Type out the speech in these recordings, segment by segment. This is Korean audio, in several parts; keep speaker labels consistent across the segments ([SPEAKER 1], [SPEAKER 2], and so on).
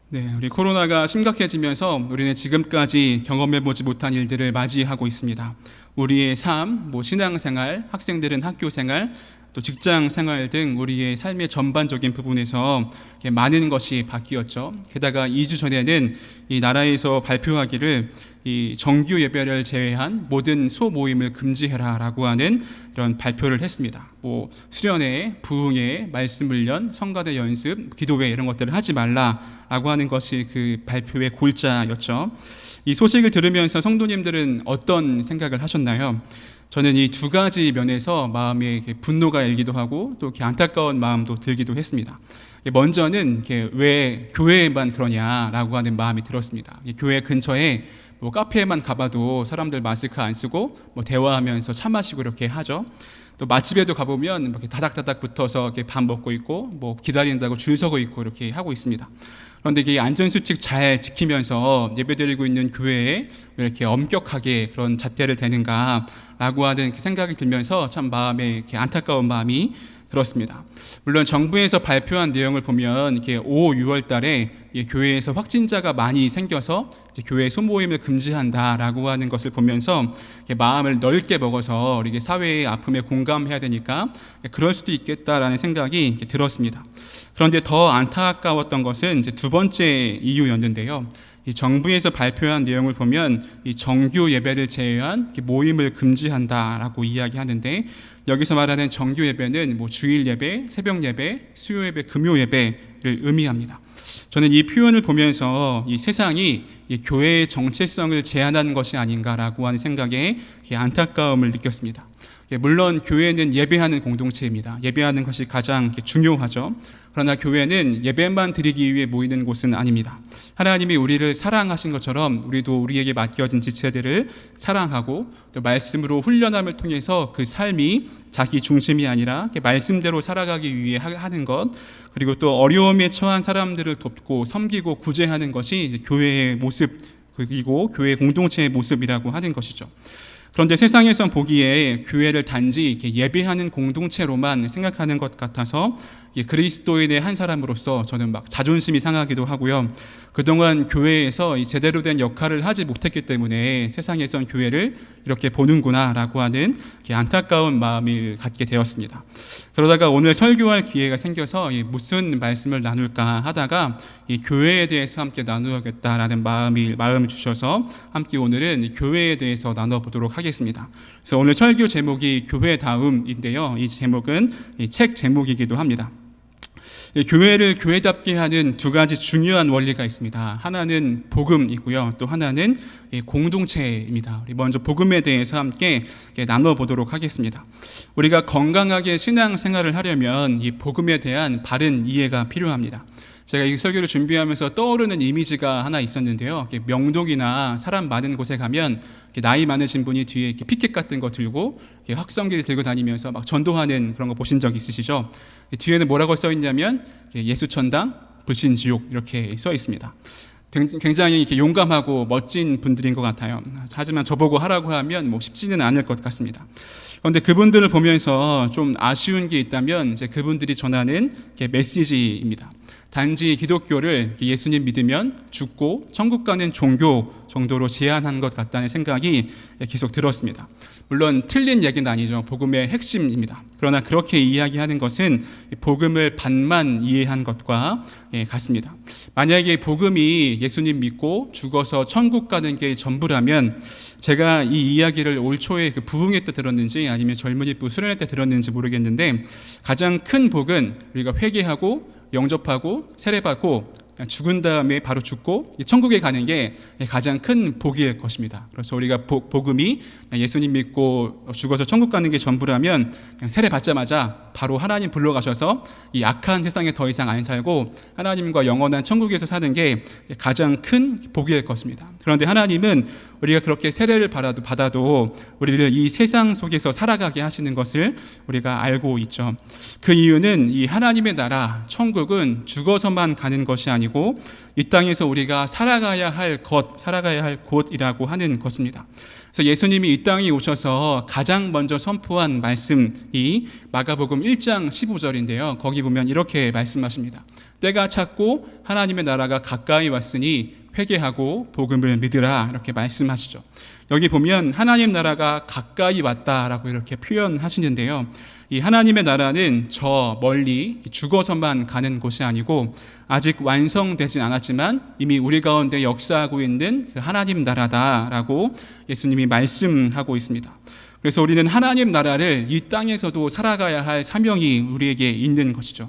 [SPEAKER 1] 네, 우리 코로나가 심각해지면서 우리는 지금까지 경험해보지 못한 일들을 맞이하고 있습니다. 우리의 삶, 신앙생활, 학생들은 학교생활, 또 직장생활 등 우리의 삶의 전반적인 부분에서 많은 것이 바뀌었죠. 게다가 2주 전에는 이 나라에서 발표하기를 이 정규 예배를 제외한 모든 소모임을 금지해라라고 하는 이런 발표를 했습니다. 수련회, 부흥회, 말씀 훈련, 성가대 연습, 기도회 이런 것들을 하지 말라라고 하는 것이 그 발표의 골자였죠. 이 소식을 들으면서 성도님들은 어떤 생각을 하셨나요? 저는 이 두 가지 면에서 마음에 분노가 일기도 하고 또 이렇게 안타까운 마음도 들기도 했습니다. 먼저는 왜 교회에만 그러냐라고 하는 마음이 들었습니다. 교회 근처에 카페에만 가봐도 사람들 마스크 안 쓰고 대화하면서 차 마시고 이렇게 하죠. 또 맛집에도 가보면 이렇게 다닥다닥 붙어서 이렇게 밥 먹고 있고 기다린다고 줄 서고 있고 이렇게 하고 있습니다. 그런데 이게 안전수칙 잘 지키면서 예배드리고 있는 교회에 왜 이렇게 엄격하게 그런 잣대를 대는가라고 하는 생각이 들면서 참 마음에 이렇게 안타까운 마음이 들었습니다. 물론 정부에서 발표한 내용을 보면 이렇게 5, 6월 달에 교회에서 확진자가 많이 생겨서 이제 교회 소모임을 금지한다라고 하는 것을 보면서 마음을 넓게 먹어서 이게 사회의 아픔에 공감해야 되니까 그럴 수도 있겠다라는 생각이 들었습니다. 그런데 더 안타까웠던 것은 이제 두 번째 이유였는데요. 이 정부에서 발표한 내용을 보면 이 정규 예배를 제외한 모임을 금지한다라고 이야기하는데, 여기서 말하는 정규 예배는 주일 예배, 새벽 예배, 수요 예배, 금요 예배를 의미합니다. 저는 이 표현을 보면서 이 세상이 이 교회의 정체성을 제한하는 것이 아닌가라고 하는 생각에 안타까움을 느꼈습니다. 물론 교회는 예배하는 공동체입니다. 예배하는 것이 가장 중요하죠. 그러나 교회는 예배만 드리기 위해 모이는 곳은 아닙니다. 하나님이 우리를 사랑하신 것처럼 우리도 우리에게 맡겨진 지체들을 사랑하고 또 말씀으로 훈련함을 통해서 그 삶이 자기 중심이 아니라 말씀대로 살아가기 위해 하는 것, 그리고 또 어려움에 처한 사람들을 돕고 섬기고 구제하는 것이 이제 교회의 모습, 그리고 교회 공동체의 모습이라고 하는 것이죠. 그런데 세상에선 보기에 교회를 단지 예배하는 공동체로만 생각하는 것 같아서 그리스도인의 한 사람으로서 저는 자존심이 상하기도 하고요. 그동안 교회에서 제대로 된 역할을 하지 못했기 때문에 세상에선 교회를 이렇게 보는구나라고 하는 안타까운 마음을 갖게 되었습니다. 그러다가 오늘 설교할 기회가 생겨서 무슨 말씀을 나눌까 하다가 이 교회에 대해서 함께 나누어야겠다라는 마음을 주셔서 함께 오늘은 교회에 대해서 나눠보도록 하겠습니다. 그래서 오늘 설교 제목이 교회다움인데요. 이 제목은 이 책 제목이기도 합니다. 교회를 교회답게 하는 두 가지 중요한 원리가 있습니다. 하나는 복음이고요. 또 하나는 공동체입니다. 우리 먼저 복음에 대해서 함께 나눠보도록 하겠습니다. 우리가 건강하게 신앙생활을 하려면 이 복음에 대한 바른 이해가 필요합니다. 제가 이 설교를 준비하면서 떠오르는 이미지가 하나 있었는데요. 명동이나 사람 많은 곳에 가면 나이 많으신 분이 뒤에 피켓 같은 거 들고 확성기를 들고 다니면서 전도하는 그런 거 보신 적 있으시죠? 뒤에는 뭐라고 써 있냐면 예수천당, 불신지옥 이렇게 써 있습니다. 굉장히 용감하고 멋진 분들인 것 같아요. 하지만 저보고 하라고 하면 쉽지는 않을 것 같습니다. 그런데 그분들을 보면서 좀 아쉬운 게 있다면 이제 그분들이 전하는 메시지입니다. 단지 기독교를 예수님 믿으면 죽고 천국 가는 종교 정도로 제한한 것 같다는 생각이 계속 들었습니다. 물론 틀린 얘기는 아니죠. 복음의 핵심입니다. 그러나 그렇게 이야기하는 것은 복음을 반만 이해한 것과 같습니다. 만약에 복음이 예수님 믿고 죽어서 천국 가는 게 전부라면, 제가 이 이야기를 올 초에 그 부흥회 때 들었는지 아니면 젊은이부 수련회 때 들었는지 모르겠는데, 가장 큰 복은 우리가 회개하고 영접하고 세례받고 죽은 다음에 바로 죽고 천국에 가는 게 가장 큰 복일 것입니다. 그래서 우리가 복음이 예수님 믿고 죽어서 천국 가는 게 전부라면 그냥 세례받자마자 바로 하나님 불러가셔서 이 악한 세상에 더 이상 안 살고 하나님과 영원한 천국에서 사는 게 가장 큰 복일 것입니다. 그런데 하나님은 우리가 그렇게 세례를 받아도 우리를 이 세상 속에서 살아가게 하시는 것을 우리가 알고 있죠. 그 이유는 이 하나님의 나라 천국은 죽어서만 가는 것이 아니고 이 땅에서 우리가 살아가야 할 곳이라고 하는 것입니다. 그래서 예수님이 이 땅에 오셔서 가장 먼저 선포한 말씀이 마가복음 1장 15절인데요. 거기 보면 이렇게 말씀하십니다. 때가 찼고 하나님의 나라가 가까이 왔으니 회개하고 복음을 믿으라, 이렇게 말씀하시죠. 여기 보면 하나님 나라가 가까이 왔다라고 이렇게 표현하시는데요. 이 하나님의 나라는 저 멀리 죽어서만 가는 곳이 아니고 아직 완성되진 않았지만 이미 우리 가운데 역사하고 있는 그 하나님 나라다라고 예수님이 말씀하고 있습니다. 그래서 우리는 하나님 나라를 이 땅에서도 살아가야 할 사명이 우리에게 있는 것이죠.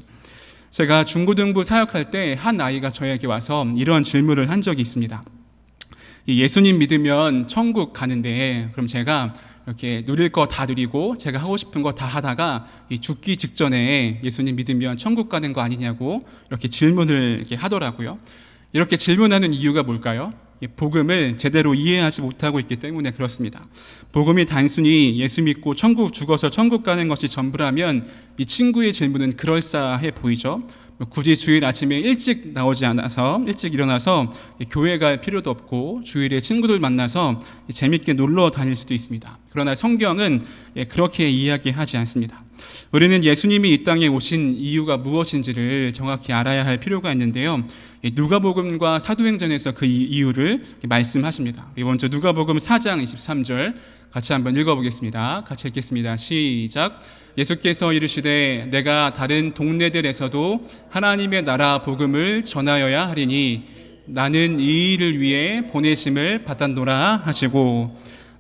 [SPEAKER 1] 제가 중고등부 사역할 때 한 아이가 저에게 와서 이런 질문을 한 적이 있습니다. 예수님 믿으면 천국 가는데 그럼 제가 이렇게 누릴 거 다 누리고 제가 하고 싶은 거 다 하다가 죽기 직전에 예수님 믿으면 천국 가는 거 아니냐고 이렇게 질문을 이렇게 하더라고요. 이렇게 질문하는 이유가 뭘까요? 복음을 제대로 이해하지 못하고 있기 때문에 그렇습니다. 복음이 단순히 예수 믿고 천국 죽어서 천국 가는 것이 전부라면 이 친구의 질문은 그럴싸해 보이죠. 굳이 주일 아침에 일찍 나오지 않아서 일찍 일어나서 교회 갈 필요도 없고 주일에 친구들 만나서 재밌게 놀러 다닐 수도 있습니다. 그러나 성경은 그렇게 이야기하지 않습니다. 우리는 예수님이 이 땅에 오신 이유가 무엇인지를 정확히 알아야 할 필요가 있는데요. 누가복음과 사도행전에서 그 이유를 말씀하십니다. 먼저 누가복음 4장 23절 같이 한번 읽어보겠습니다. 같이 읽겠습니다. 시작. 예수께서 이르시되 내가 다른 동네들에서도 하나님의 나라 복음을 전하여야 하리니 나는 이 일을 위해 보내심을 받았노라 하시고,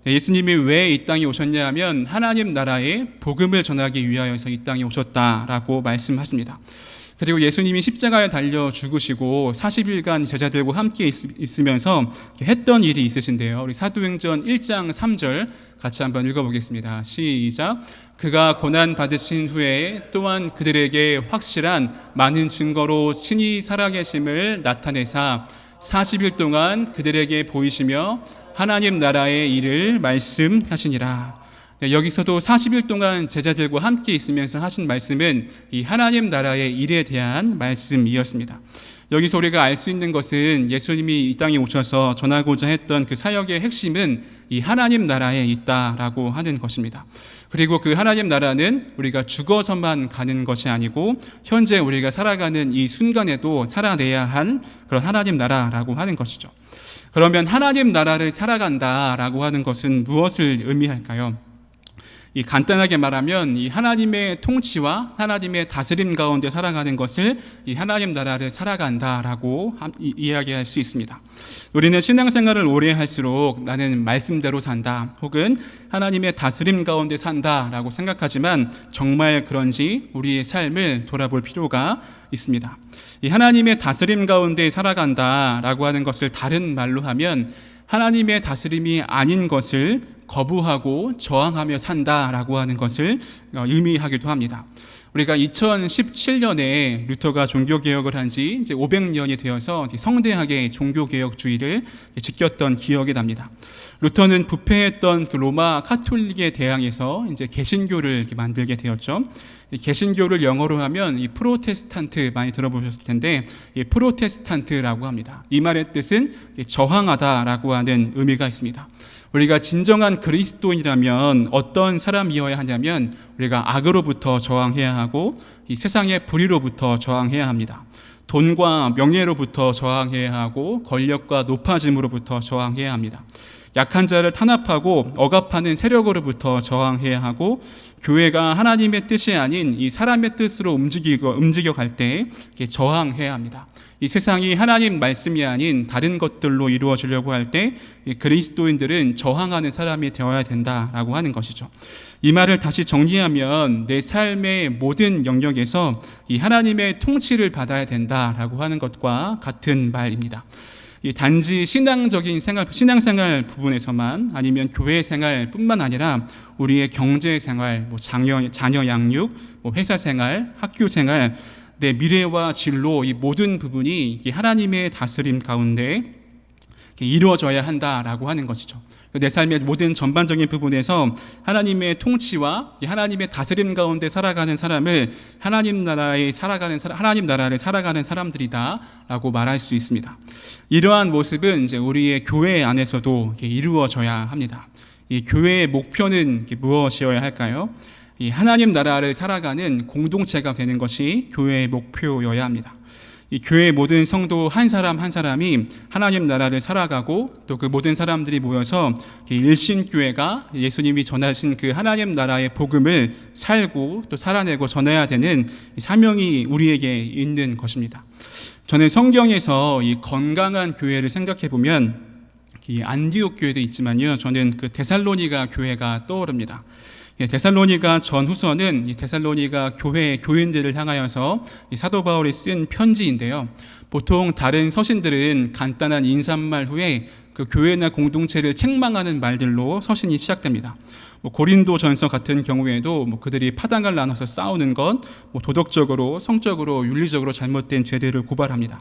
[SPEAKER 1] 예수님이 왜 이 땅에 오셨냐 하면 하나님 나라의 복음을 전하기 위하여서 이 땅에 오셨다라고 말씀하십니다. 그리고 예수님이 십자가에 달려 죽으시고 40일간 제자들과 함께 있으면서 했던 일이 있으신데요. 우리 사도행전 1장 3절 같이 한번 읽어보겠습니다. 시작. 그가 고난 받으신 후에 또한 그들에게 확실한 많은 증거로 친히 살아계심을 나타내사 40일 동안 그들에게 보이시며 하나님 나라의 일을 말씀하시니라. 여기서도 40일 동안 제자들과 함께 있으면서 하신 말씀은 이 하나님 나라의 일에 대한 말씀이었습니다. 여기서 우리가 알 수 있는 것은 예수님이 이 땅에 오셔서 전하고자 했던 그 사역의 핵심은 이 하나님 나라에 있다라고 하는 것입니다. 그리고 그 하나님 나라는 우리가 죽어서만 가는 것이 아니고 현재 우리가 살아가는 이 순간에도 살아내야 한 그런 하나님 나라라고 하는 것이죠. 그러면 하나님 나라를 살아간다라고 하는 것은 무엇을 의미할까요? 이 간단하게 말하면 이 하나님의 통치와 하나님의 다스림 가운데 살아가는 것을 이 하나님 나라를 살아간다라고 이야기할 수 있습니다. 우리는 신앙생활을 오래 할수록 나는 말씀대로 산다 혹은 하나님의 다스림 가운데 산다라고 생각하지만 정말 그런지 우리의 삶을 돌아볼 필요가 있습니다. 이 하나님의 다스림 가운데 살아간다라고 하는 것을 다른 말로 하면 하나님의 다스림이 아닌 것을 거부하고 저항하며 산다라고 하는 것을 의미하기도 합니다. 우리가 2017년에 루터가 종교개혁을 한 지 이제 500년이 되어서 성대하게 종교개혁주의를 지켰던 기억이 납니다. 루터는 부패했던 그 로마 카톨릭에 대항해서 이제 개신교를 이렇게 만들게 되었죠. 개신교를 영어로 하면 이 프로테스탄트 많이 들어보셨을 텐데 이 프로테스탄트라고 합니다. 이 말의 뜻은 저항하다라고 하는 의미가 있습니다. 우리가 진정한 그리스도인이라면 어떤 사람이어야 하냐면 우리가 악으로부터 저항해야 하고 이 세상의 불의로부터 저항해야 합니다. 돈과 명예로부터 저항해야 하고 권력과 높아짐으로부터 저항해야 합니다. 약한 자를 탄압하고 억압하는 세력으로부터 저항해야 하고 교회가 하나님의 뜻이 아닌 이 사람의 뜻으로 움직여갈 때 저항해야 합니다. 이 세상이 하나님 말씀이 아닌 다른 것들로 이루어지려고 할 때 그리스도인들은 저항하는 사람이 되어야 된다라고 하는 것이죠. 이 말을 다시 정리하면 내 삶의 모든 영역에서 이 하나님의 통치를 받아야 된다라고 하는 것과 같은 말입니다. 단지 신앙생활 부분에서만 아니면 교회 생활뿐만 아니라 우리의 경제 생활, 자녀 양육, 회사 생활, 학교 생활, 내 미래와 진로 이 모든 부분이 하나님의 다스림 가운데 이루어져야 한다라고 하는 것이죠. 내 삶의 모든 전반적인 부분에서 하나님의 통치와 하나님의 다스림 가운데 살아가는 사람을 하나님 나라를 살아가는 사람들이다라고 말할 수 있습니다. 이러한 모습은 이제 우리의 교회 안에서도 이루어져야 합니다. 이 교회의 목표는 무엇이어야 할까요? 이 하나님 나라를 살아가는 공동체가 되는 것이 교회의 목표여야 합니다. 이 교회의 모든 성도 한 사람 한 사람이 하나님 나라를 살아가고 또 그 모든 사람들이 모여서 일신교회가 예수님이 전하신 그 하나님 나라의 복음을 살고 또 살아내고 전해야 되는 사명이 우리에게 있는 것입니다. 저는 성경에서 이 건강한 교회를 생각해 보면 이 안디옥 교회도 있지만요, 저는 그 데살로니가 교회가 떠오릅니다. 데살로니가 전후서는 이 데살로니가 교회 교인들을 향하여서 이 사도 바울이 쓴 편지인데요. 보통 다른 서신들은 간단한 인사말 후에 그 교회나 공동체를 책망하는 말들로 서신이 시작됩니다. 고린도전서 같은 경우에도 그들이 파당을 나눠서 싸우는 것, 도덕적으로, 성적으로, 윤리적으로 잘못된 죄들을 고발합니다.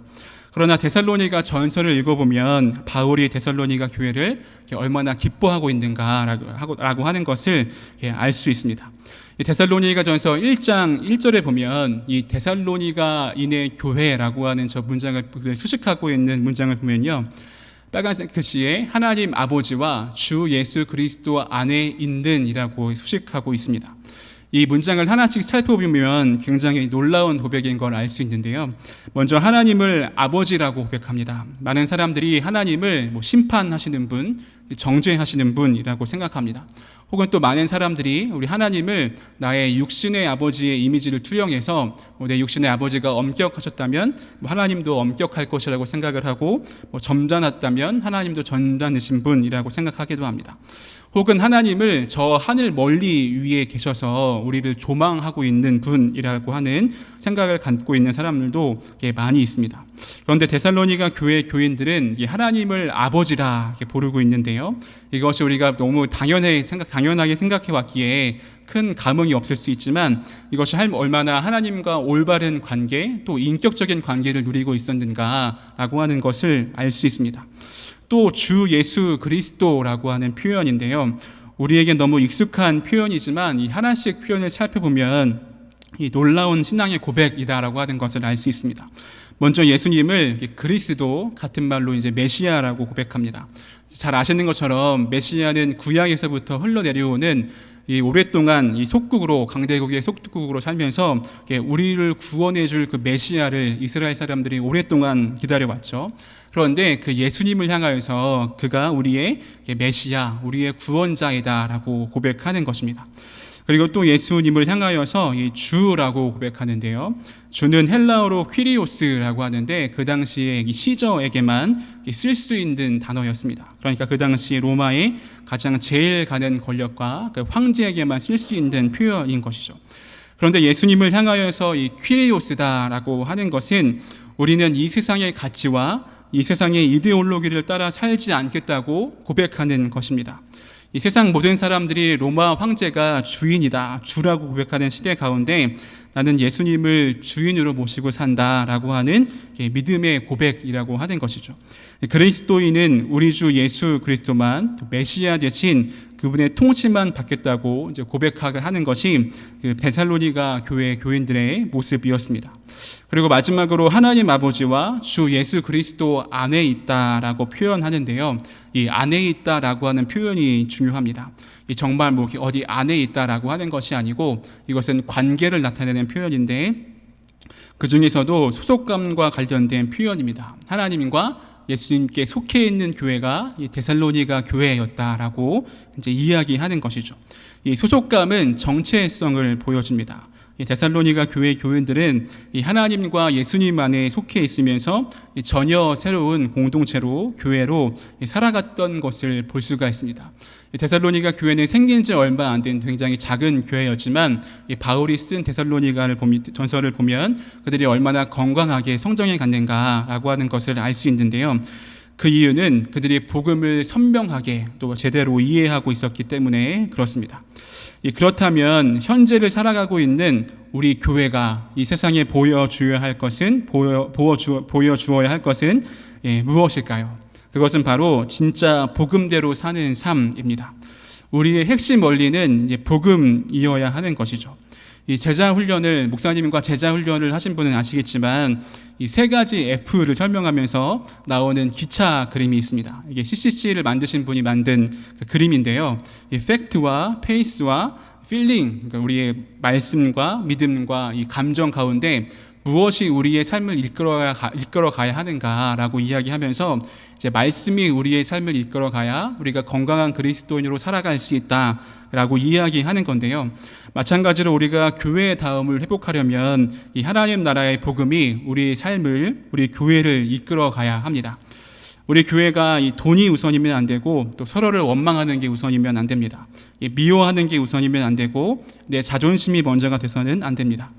[SPEAKER 1] 그러나 데살로니가 전서를 읽어보면 바울이 데살로니가 교회를 얼마나 기뻐하고 있는가라고 하는 것을 알 수 있습니다. 이 데살로니가 전서 1장 1절에 보면 이 데살로니가인의 교회라고 하는 저 문장을 수식하고 있는 문장을 보면요, 빨간색 글씨에 하나님 아버지와 주 예수 그리스도 안에 있는 이라고 수식하고 있습니다. 이 문장을 하나씩 살펴보면 굉장히 놀라운 고백인 걸 알 수 있는데요. 먼저 하나님을 아버지라고 고백합니다. 많은 사람들이 하나님을 심판하시는 분, 정죄하시는 분이라고 생각합니다. 혹은 또 많은 사람들이 우리 하나님을 나의 육신의 아버지의 이미지를 투영해서 내 육신의 아버지가 엄격하셨다면 하나님도 엄격할 것이라고 생각을 하고, 점잖았다면 하나님도 점잖으신 분이라고 생각하기도 합니다. 혹은 하나님을 저 하늘 멀리 위에 계셔서 우리를 조망하고 있는 분이라고 하는 생각을 갖고 있는 사람들도 많이 있습니다. 그런데 데살로니가 교회 교인들은 하나님을 아버지라 부르고 있는데요, 이것이 우리가 너무 당연하게 생각해 왔기에 큰 감흥이 없을 수 있지만 이것이 얼마나 하나님과 올바른 관계, 또 인격적인 관계를 누리고 있었는가라고 하는 것을 알 수 있습니다. 또 주 예수 그리스도라고 하는 표현인데요, 우리에게 너무 익숙한 표현이지만 이 하나씩 표현을 살펴보면 이 놀라운 신앙의 고백이다라고 하는 것을 알 수 있습니다. 먼저 예수님을 그리스도, 같은 말로 이제 메시아라고 고백합니다. 잘 아시는 것처럼 메시아는 구약에서부터 흘러내려오는 이 오랫동안 이 속국으로, 강대국의 속국으로 살면서 우리를 구원해줄 그 메시아를 이스라엘 사람들이 오랫동안 기다려왔죠. 그런데 그 예수님을 향하여서 그가 우리의 메시아, 우리의 구원자이다라고 고백하는 것입니다. 그리고 또 예수님을 향하여서 이 주라고 고백하는데요, 주는 헬라어로 퀴리오스라고 하는데 그 당시에 이 시저에게만 쓸 수 있는 단어였습니다. 그러니까 그 당시 로마의 가장 제일 가는 권력과 그 황제에게만 쓸 수 있는 표현인 것이죠. 그런데 예수님을 향하여서 이 퀴리오스다라고 하는 것은 우리는 이 세상의 가치와 이 세상의 이데올로기를 따라 살지 않겠다고 고백하는 것입니다. 이 세상 모든 사람들이 로마 황제가 주인이다, 주라고 고백하는 시대 가운데 나는 예수님을 주인으로 모시고 산다라고 하는 믿음의 고백이라고 하는 것이죠. 그리스도인은 우리 주 예수 그리스도만, 메시아 대신 그분의 통치만 받겠다고 이제 고백하는 것이 데살로니가 교회 교인들의 모습이었습니다. 그리고 마지막으로 하나님 아버지와 주 예수 그리스도 안에 있다라고 표현하는데요, 이 안에 있다라고 하는 표현이 중요합니다. 이 정말 어디 안에 있다라고 하는 것이 아니고 이것은 관계를 나타내는 표현인데 그 중에서도 소속감과 관련된 표현입니다. 하나님과 예수님께 속해 있는 교회가 이 데살로니가 교회였다라고 이제 이야기하는 것이죠. 이 소속감은 정체성을 보여줍니다. 이 데살로니가 교회 교인들은 이 하나님과 예수님 안에 속해 있으면서 전혀 새로운 공동체로, 교회로 살아갔던 것을 볼 수가 있습니다. 데살로니가 교회는 생긴 지 얼마 안 된 굉장히 작은 교회였지만 바울이 쓴 데살로니가 전서를 보면 그들이 얼마나 건강하게 성장해 갔는가라고 하는 것을 알 수 있는데요, 그 이유는 그들이 복음을 선명하게 또 제대로 이해하고 있었기 때문에 그렇습니다. 그렇다면 현재를 살아가고 있는 우리 교회가 이 세상에 보여주어야 할 것은 무엇일까요? 그것은 바로 진짜 복음대로 사는 삶입니다. 우리의 핵심 원리는 이제 복음이어야 하는 것이죠. 이 제자 훈련을, 목사님과 제자 훈련을 하신 분은 아시겠지만 이 세 가지 F를 설명하면서 나오는 기차 그림이 있습니다. 이게 CCC를 만드신 분이 만든 그 그림인데요, 이 팩트와 페이스와 feeling, 그러니까 우리의 말씀과 믿음과 이 감정 가운데 무엇이 우리의 삶을 이끌어가야 하는가라고 이야기하면서 이제 말씀이 우리의 삶을 이끌어가야 우리가 건강한 그리스도인으로 살아갈 수 있다라고 이야기하는 건데요. 마찬가지로 우리가 교회의 다음을 회복하려면 이 하나님 나라의 복음이 우리의 삶을, 우리 교회를 이끌어가야 합니다. 우리 교회가 이 돈이 우선이면 안 되고 또 서로를 원망하는 게 우선이면 안 됩니다. 미워하는 게 우선이면 안 되고 내 자존심이 먼저가 돼서는 안 됩니다.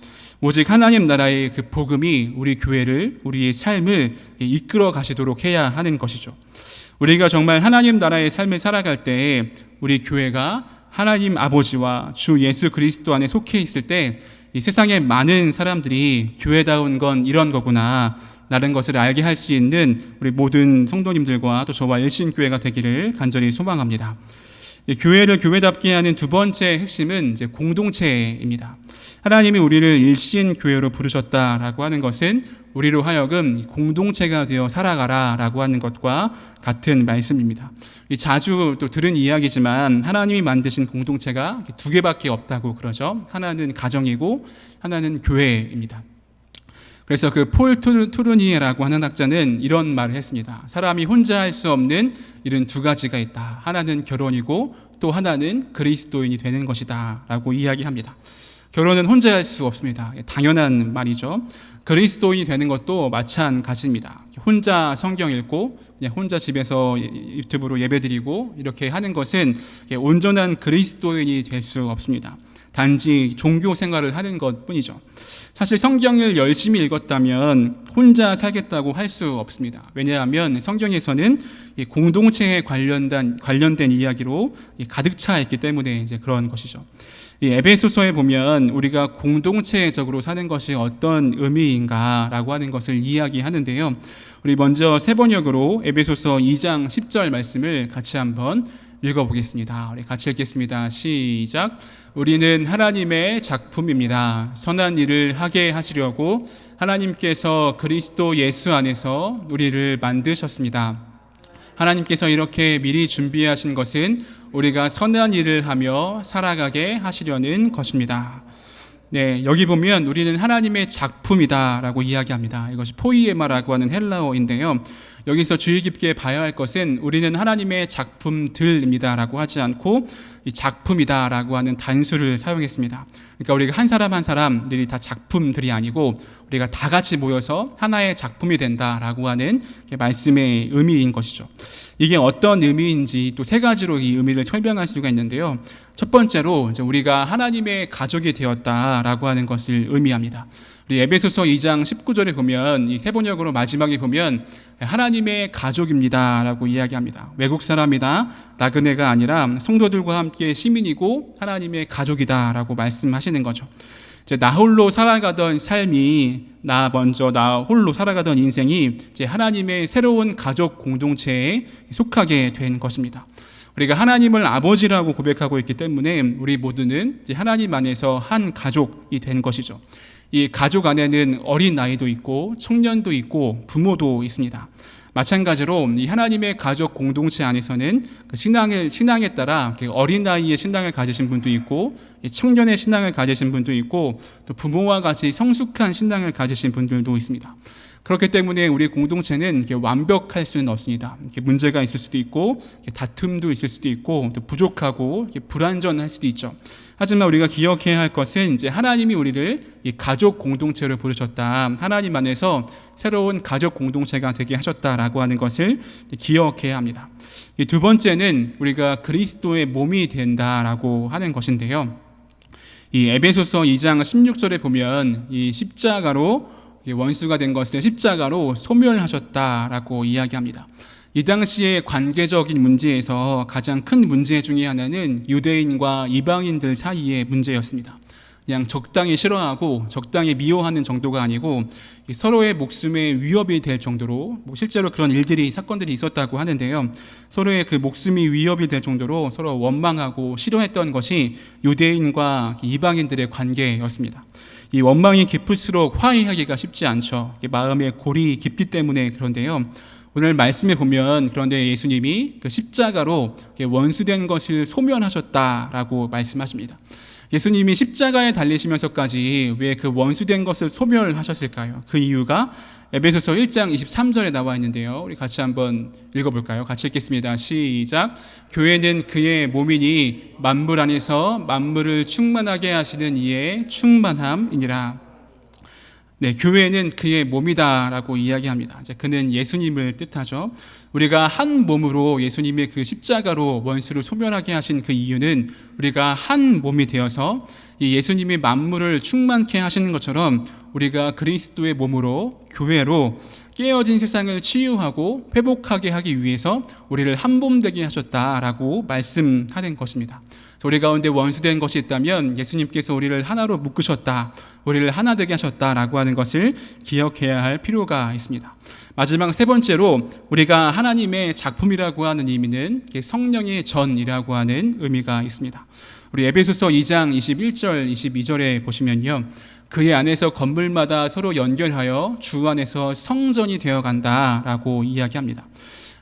[SPEAKER 1] 오직 하나님 나라의 그 복음이 우리 교회를, 우리의 삶을 이끌어 가시도록 해야 하는 것이죠. 우리가 정말 하나님 나라의 삶을 살아갈 때 우리 교회가 하나님 아버지와 주 예수 그리스도 안에 속해 있을 때 이 세상의 많은 사람들이 교회다운 건 이런 거구나 라는 것을 알게 할 수 있는 우리 모든 성도님들과 또 저와 일신교회가 되기를 간절히 소망합니다. 교회를 교회답게 하는 두 번째 핵심은 이제 공동체입니다. 하나님이 우리를 일신교회로 부르셨다라고 하는 것은 우리로 하여금 공동체가 되어 살아가라라고 하는 것과 같은 말씀입니다. 자주 또 들은 이야기지만 하나님이 만드신 공동체가 두 개밖에 없다고 그러죠. 하나는 가정이고 하나는 교회입니다. 그래서 그 폴 투르니에라고 하는 학자는 이런 말을 했습니다. 사람이 혼자 할 수 없는 이런 두 가지가 있다. 하나는 결혼이고 또 하나는 그리스도인이 되는 것이다 라고 이야기합니다. 결혼은 혼자 할 수 없습니다. 당연한 말이죠. 그리스도인이 되는 것도 마찬가지입니다. 혼자 성경 읽고 그냥 혼자 집에서 유튜브로 예배드리고 이렇게 하는 것은 온전한 그리스도인이 될 수 없습니다. 단지 종교 생활을 하는 것뿐이죠. 사실 성경을 열심히 읽었다면 혼자 살겠다고 할 수 없습니다. 왜냐하면 성경에서는 공동체에 관련된 이야기로 가득 차 있기 때문에 이제 그런 것이죠. 이 에베소서에 보면 우리가 공동체적으로 사는 것이 어떤 의미인가라고 하는 것을 이야기하는데요. 우리 먼저 세 번역으로 에베소서 2장 10절 말씀을 같이 한번 읽어보겠습니다. 우리 같이 읽겠습니다. 시작. 우리는 하나님의 작품입니다. 선한 일을 하게 하시려고 하나님께서 그리스도 예수 안에서 우리를 만드셨습니다. 하나님께서 이렇게 미리 준비하신 것은 우리가 선한 일을 하며 살아가게 하시려는 것입니다. 네, 여기 보면 우리는 하나님의 작품이다라고 이야기합니다. 이것이 포이에마라고 하는 헬라어인데요. 여기서 주의 깊게 봐야 할 것은 우리는 하나님의 작품들입니다라고 하지 않고 이 작품이다라고 하는 단수를 사용했습니다. 그러니까 우리가 한 사람 한 사람들이 다 작품들이 아니고 우리가 다 같이 모여서 하나의 작품이 된다라고 하는 말씀의 의미인 것이죠. 이게 어떤 의미인지 또 세 가지로 이 의미를 설명할 수가 있는데요. 첫 번째로 우리가 하나님의 가족이 되었다라고 하는 것을 의미합니다. 우리 에베소서 2장 19절에 보면 이 세 번역으로 마지막에 보면 하나님의 가족입니다라고 이야기합니다. 외국 사람이다, 나그네가 아니라 성도들과 함께 시민이고 하나님의 가족이다라고 말씀하시는 거죠. 이제 나 홀로 살아가던 삶이 나 홀로 살아가던 인생이 이제 하나님의 새로운 가족 공동체에 속하게 된 것입니다. 우리가 하나님을 아버지라고 고백하고 있기 때문에 우리 모두는 이제 하나님 안에서 한 가족이 된 것이죠. 이 가족 안에는 어린 아이도 있고 청년도 있고 부모도 있습니다. 마찬가지로 이 하나님의 가족 공동체 안에서는 그 신앙에 따라 어린 나이에 신앙을 가지신 분도 있고 청년의 신앙을 가지신 분도 있고 또 부모와 같이 성숙한 신앙을 가지신 분들도 있습니다. 그렇기 때문에 우리 공동체는 완벽할 수는 없습니다. 문제가 있을 수도 있고 다툼도 있을 수도 있고 또 부족하고 불완전할 수도 있죠. 하지만 우리가 기억해야 할 것은 이제 하나님이 우리를 이 가족 공동체로 부르셨다. 하나님 안에서 새로운 가족 공동체가 되게 하셨다라고 하는 것을 기억해야 합니다. 이 두 번째는 우리가 그리스도의 몸이 된다라고 하는 것인데요. 이 에베소서 2장 16절에 보면 이 십자가로 원수가 된 것을 십자가로 소멸하셨다라고 이야기합니다. 이 당시의 관계적인 문제에서 가장 큰 문제 중에 하나는 유대인과 이방인들 사이의 문제였습니다. 그냥 적당히 싫어하고 적당히 미워하는 정도가 아니고 서로의 목숨에 위협이 될 정도로 실제로 그런 사건들이 있었다고 하는데요. 서로의 그 목숨이 위협이 될 정도로 서로 원망하고 싫어했던 것이 유대인과 이방인들의 관계였습니다. 이 원망이 깊을수록 화해하기가 쉽지 않죠. 마음의 골이 깊기 때문에 그런데요. 오늘 말씀에 보면 그런데 예수님이 그 십자가로 원수된 것을 소멸하셨다라고 말씀하십니다. 예수님이 십자가에 달리시면서까지 왜 그 원수된 것을 소멸하셨을까요? 그 이유가 에베소서 1장 23절에 나와 있는데요. 우리 같이 한번 읽어볼까요? 같이 읽겠습니다. 시작. 교회는 그의 몸이니 만물 안에서 만물을 충만하게 하시는 이의 충만함이니라. 네, 교회는 그의 몸이다라고 이야기합니다. 이제 그는 예수님을 뜻하죠. 우리가 한 몸으로 예수님의 그 십자가로 원수를 소멸하게 하신 그 이유는 우리가 한 몸이 되어서 이 예수님이 만물을 충만케 하시는 것처럼 우리가 그리스도의 몸으로 교회로 깨어진 세상을 치유하고 회복하게 하기 위해서 우리를 한 몸 되게 하셨다라고 말씀하는 것입니다. 우리 가운데 원수된 것이 있다면 예수님께서 우리를 하나로 묶으셨다, 우리를 하나 되게 하셨다라고 하는 것을 기억해야 할 필요가 있습니다. 마지막 세 번째로 우리가 하나님의 작품이라고 하는 의미는 성령의 전이라고 하는 의미가 있습니다. 우리 에베소서 2장 21절 22절에 보시면요, 그의 안에서 건물마다 서로 연결하여 주 안에서 성전이 되어간다라고 이야기합니다.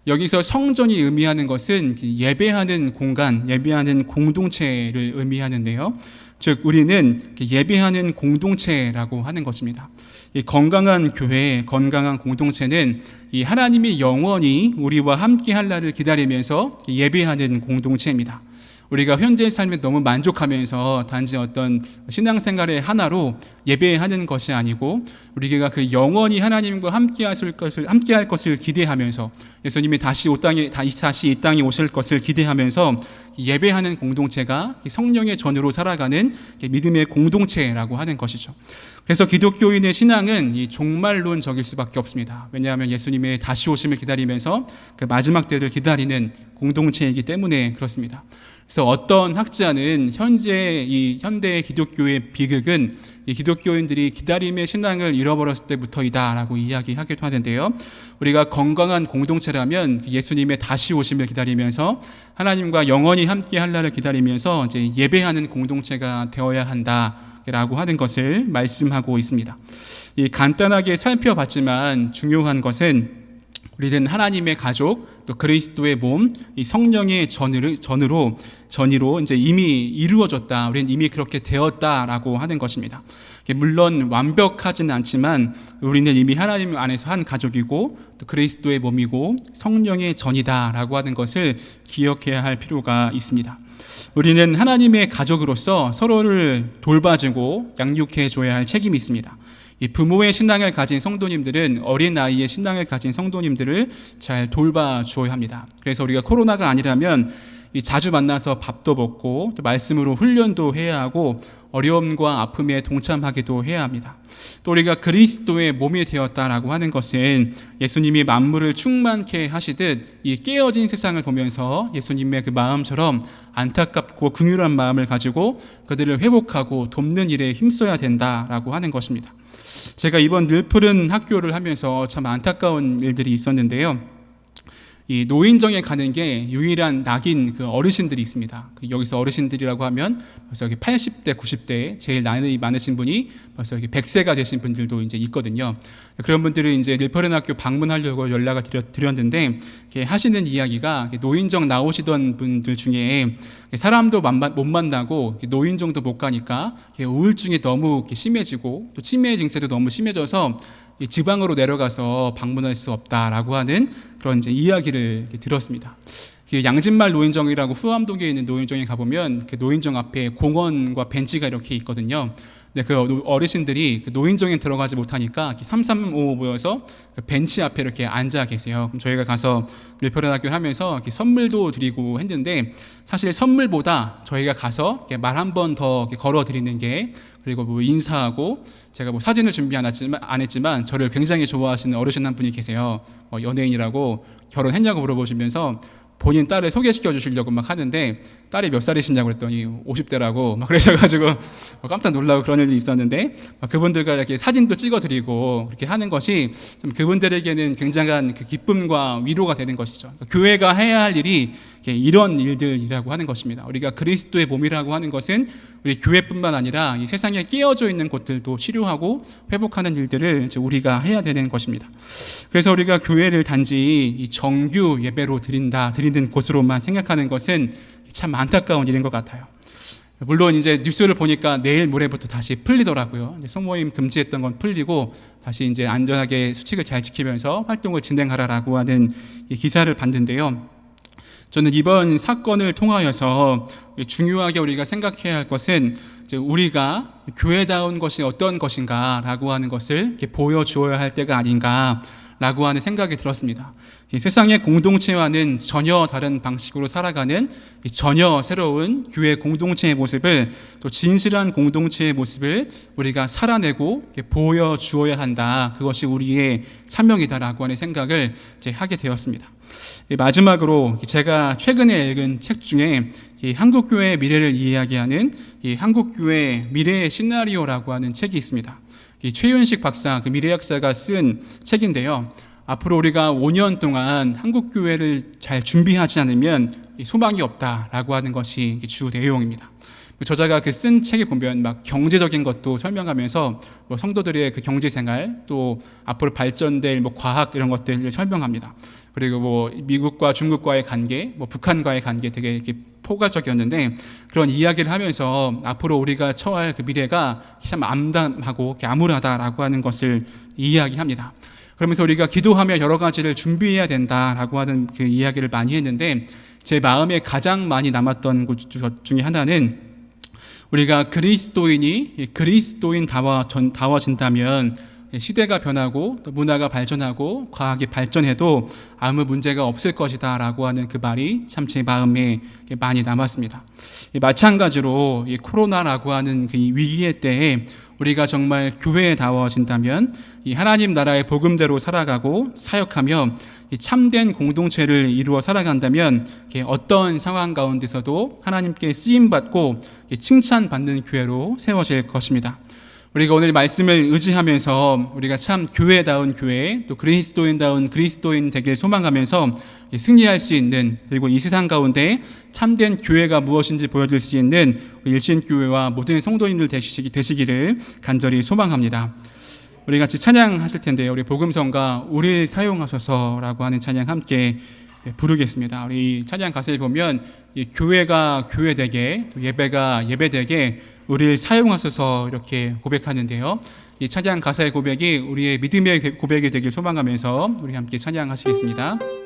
[SPEAKER 1] 여기서 성전이 의미하는 것은 예배하는 공간, 예배하는 공동체를 의미하는데요. 즉 우리는 예배하는 공동체라고 하는 것입니다. 이 건강한 교회, 건강한 공동체는 이 하나님이 영원히 우리와 함께 할 날을 기다리면서 예배하는 공동체입니다. 우리가 현재의 삶에 너무 만족하면서 단지 어떤 신앙생활의 하나로 예배하는 것이 아니고 우리가 그 영원히 하나님과 함께 할 것을 기대하면서 예수님이 다시 이 땅에 오실 것을 기대하면서 예배하는 공동체가 성령의 전으로 살아가는 믿음의 공동체라고 하는 것이죠. 그래서 기독교인의 신앙은 이 종말론적일 수밖에 없습니다. 왜냐하면 예수님의 다시 오심을 기다리면서 그 마지막 때를 기다리는 공동체이기 때문에 그렇습니다. 그래서 어떤 학자는 현대의 기독교의 비극은 이 기독교인들이 기다림의 신앙을 잃어버렸을 때부터이다라고 이야기하기도 하는데요. 우리가 건강한 공동체라면 예수님의 다시 오심을 기다리면서 하나님과 영원히 함께 할 날을 기다리면서 이제 예배하는 공동체가 되어야 한다라고 하는 것을 말씀하고 있습니다. 간단하게 살펴봤지만 중요한 것은 우리는 하나님의 가족, 또 그리스도의 몸, 이 성령의 전이로 이제 이미 이루어졌다. 우리는 이미 그렇게 되었다라고 하는 것입니다. 물론 완벽하지는 않지만 우리는 이미 하나님 안에서 한 가족이고 또 그리스도의 몸이고 성령의 전이다라고 하는 것을 기억해야 할 필요가 있습니다. 우리는 하나님의 가족으로서 서로를 돌봐주고 양육해 줘야 할 책임이 있습니다. 이 부모의 신앙을 가진 성도님들은 어린 나이에 신앙을 가진 성도님들을 잘 돌봐주어야 합니다. 그래서 우리가 코로나가 아니라면 자주 만나서 밥도 먹고 또 말씀으로 훈련도 해야 하고 어려움과 아픔에 동참하기도 해야 합니다. 또 우리가 그리스도의 몸이 되었다라고 하는 것은 예수님이 만물을 충만케 하시듯 이 깨어진 세상을 보면서 예수님의 그 마음처럼 안타깝고 긍휼한 마음을 가지고 그들을 회복하고 돕는 일에 힘써야 된다라고 하는 것입니다. 제가 이번 늘푸른 학교를 하면서 참 안타까운 일들이 있었는데요. 이 노인정에 가는 게 유일한 낙인 그 어르신들이 있습니다. 여기서 어르신들이라고 하면 벌써 여기 80대, 90대 제일 나이 많으신 분이 벌써 여기 100세가 되신 분들도 이제 있거든요. 그런 분들을 이제 늘푸른 학교 방문하려고 연락을 드렸는데 하시는 이야기가 노인정 나오시던 분들 중에 사람도 못 만나고 노인정도 못 가니까 우울증이 너무 심해지고 또 치매 증세도 너무 심해져서 지방으로 내려가서 방문할 수 없다라고 하는 그런 이제 이야기를 들었습니다. 양진말 노인정이라고 후암동에 있는 노인정에 가보면 그 노인정 앞에 공원과 벤치가 이렇게 있거든요. 근데 그 어르신들이 그 노인정에 들어가지 못하니까 335 모여서 그 벤치 앞에 이렇게 앉아 계세요. 그럼 저희가 가서 늘푸른 학교를 하면서 선물도 드리고 했는데 사실 선물보다 저희가 가서 말 한 번 더 걸어 드리는 게 그리고 뭐 인사하고 제가 뭐 사진을 준비 안 했지만 저를 굉장히 좋아하시는 어르신 한 분이 계세요. 연예인이라고 결혼했냐고 물어보시면서 본인 딸을 소개시켜 주시려고 막 하는데 딸이 몇 살이시냐고 그랬더니 50대라고 막 그러셔가지고 깜짝 놀라고 그런 일이 있었는데 그분들과 이렇게 사진도 찍어드리고 그렇게 하는 것이 좀 그분들에게는 굉장한 그 기쁨과 위로가 되는 것이죠. 교회가 해야 할 일이 이런 일들이라고 하는 것입니다. 우리가 그리스도의 몸이라고 하는 것은 우리 교회뿐만 아니라 이 세상에 끼어져 있는 곳들도 치료하고 회복하는 일들을 우리가 해야 되는 것입니다. 그래서 우리가 교회를 단지 이 정규 예배로 드리는 곳으로만 생각하는 것은 참 안타까운 일인 것 같아요. 물론 이제 뉴스를 보니까 내일 모레부터 다시 풀리더라고요. 이제 소모임 금지했던 건 풀리고 다시 이제 안전하게 수칙을 잘 지키면서 활동을 진행하라라고 하는 이 기사를 봤는데요. 저는 이번 사건을 통하여서 중요하게 우리가 생각해야 할 것은 이제 우리가 교회다운 것이 어떤 것인가라고 하는 것을 이렇게 보여주어야 할 때가 아닌가라고 하는 생각이 들었습니다. 이 세상의 공동체와는 전혀 다른 방식으로 살아가는 전혀 새로운 교회 공동체의 모습을, 또 진실한 공동체의 모습을 우리가 살아내고 보여주어야 한다. 그것이 우리의 사명이다라고 하는 생각을 이제 하게 되었습니다. 마지막으로 제가 최근에 읽은 책 중에 이 한국교회의 미래를 이야기하는 이 한국교회 미래의 시나리오라고 하는 책이 있습니다. 이 최윤식 박사, 그 미래학자가 쓴 책인데요. 앞으로 우리가 5년 동안 한국교회를 잘 준비하지 않으면 소망이 없다라고 하는 것이 주 내용입니다. 저자가 그 쓴 책에 보면 막 경제적인 것도 설명하면서 뭐 성도들의 그 경제 생활, 또 앞으로 발전될 뭐 과학 이런 것들을 설명합니다. 그리고 뭐 미국과 중국과의 관계, 뭐 북한과의 관계 되게 이렇게 포괄적이었는데, 그런 이야기를 하면서 앞으로 우리가 처할 그 미래가 참 암담하고 암울하다라고 하는 것을 이야기합니다. 그러면서 우리가 기도하며 여러 가지를 준비해야 된다라고 하는 그 이야기를 많이 했는데, 제 마음에 가장 많이 남았던 것 중에 하나는 우리가 그리스도인이 그리스도인다워진다면 시대가 변하고 또 문화가 발전하고 과학이 발전해도 아무 문제가 없을 것이다 라고 하는 그 말이 참 제 마음에 많이 남았습니다. 마찬가지로 이 코로나라고 하는 그 위기의 때에 우리가 정말 교회다워진다면 이 하나님 나라의 복음대로 살아가고 사역하며 이 참된 공동체를 이루어 살아간다면 어떤 상황 가운데서도 하나님께 쓰임받고 칭찬받는 교회로 세워질 것입니다. 우리가 오늘 말씀을 의지하면서 우리가 참 교회다운 교회, 또 그리스도인다운 그리스도인 되길 소망하면서 승리할 수 있는, 그리고 이 세상 가운데 참된 교회가 무엇인지 보여줄 수 있는 일신교회와 모든 성도님들 되시기를 간절히 소망합니다. 우리 같이 찬양하실 텐데요. 우리 복음성가 우리를 사용하소서라고 하는 찬양 함께 부르겠습니다. 우리 찬양 가사에 보면 이 교회가 교회되게, 또 예배가 예배되게 우리를 사용하소서 이렇게 고백하는데요. 이 찬양 가사의 고백이 우리의 믿음의 고백이 되길 소망하면서 우리 함께 찬양하시겠습니다.